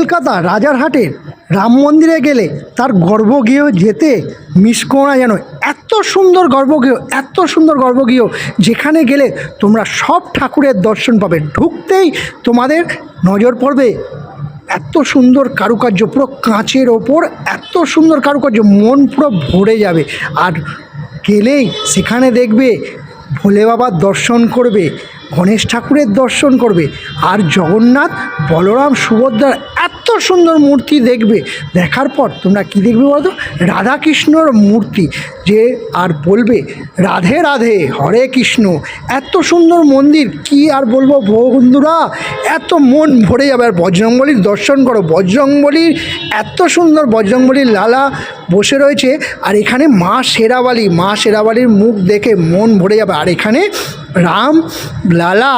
কলকাতা রাজারহাটের রাম মন্দিরে গেলে তার গর্ভগৃহ যেতে মিস করো না যেন। এত সুন্দর গর্ভগৃহ, এত সুন্দর গর্ভগৃহ, যেখানে গেলে তোমরা সব ঠাকুরের দর্শন পাবে। ঢুকতেই তোমাদের নজর পড়বে এত সুন্দর কারুকার্য, পুরো কাঁচের ওপর এত সুন্দর কারুকার্য, মন পুরো ভরে যাবে। আর গেলেই সেখানে দেখবে ভোলে বাবার দর্শন করবে, গণেশ ঠাকুরের দর্শন করবে, আর জগন্নাথ বলরাম সুভদ্রার এত সুন্দর মূর্তি দেখবে। দেখার পর তোমরা কি দেখবে বলতো? রাধাকৃষ্ণর মূর্তি, যে আর বলবে রাধে রাধে হরে কৃষ্ণ। এত সুন্দর মন্দির, কি আর বলবো বন্ধুরা, এত মন ভরে যাবে। আর বজরংবলীর দর্শন করো, বজরংবলীর এত সুন্দর, বজরংবলীর লালা বসে রয়েছে, আর এখানে মা শেরাবালির মুখ দেখে মন ভরে যাবে। আর এখানে রাম লালা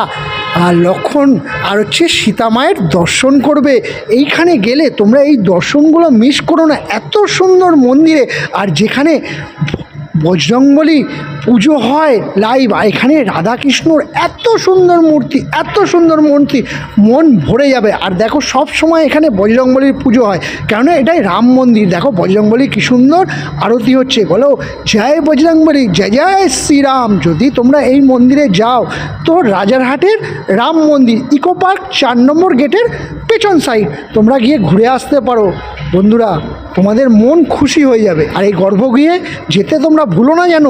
আর লক্ষ্মণ আর হচ্ছে সীতা মায়ের দর্শন করবে। এইখানে গেলে তোমরা এই দর্শনগুলো মিস করো না, এত সুন্দর মন্দিরে। আর যেখানে বজরংবলী পুজো হয় লাইভ, এখানে রাধাকৃষ্ণর এত সুন্দর মূর্তি, এত সুন্দর মূর্তি, মন ভরে যাবে। আর দেখো সব সময় এখানে বজরংবলীর পুজো হয়, কেননা এটাই রাম মন্দির। দেখো বজরংবলী কী সুন্দর আরতি হচ্ছে, বলো জয় বজরংবলী, জয় জয় শ্রীরাম। যদি তোমরা এই মন্দিরে যাও তো রাজারহাটের রাম মন্দির ইকো পার্ক 4 নম্বর গেটের পেছন সাইড তোমরা গিয়ে ঘুরে আসতে পারো বন্ধুরা, তোমাদের মন খুশি হয়ে যাবে। আর এই গর্ভগৃহে যেতে তোমরা ভুলো না যেন।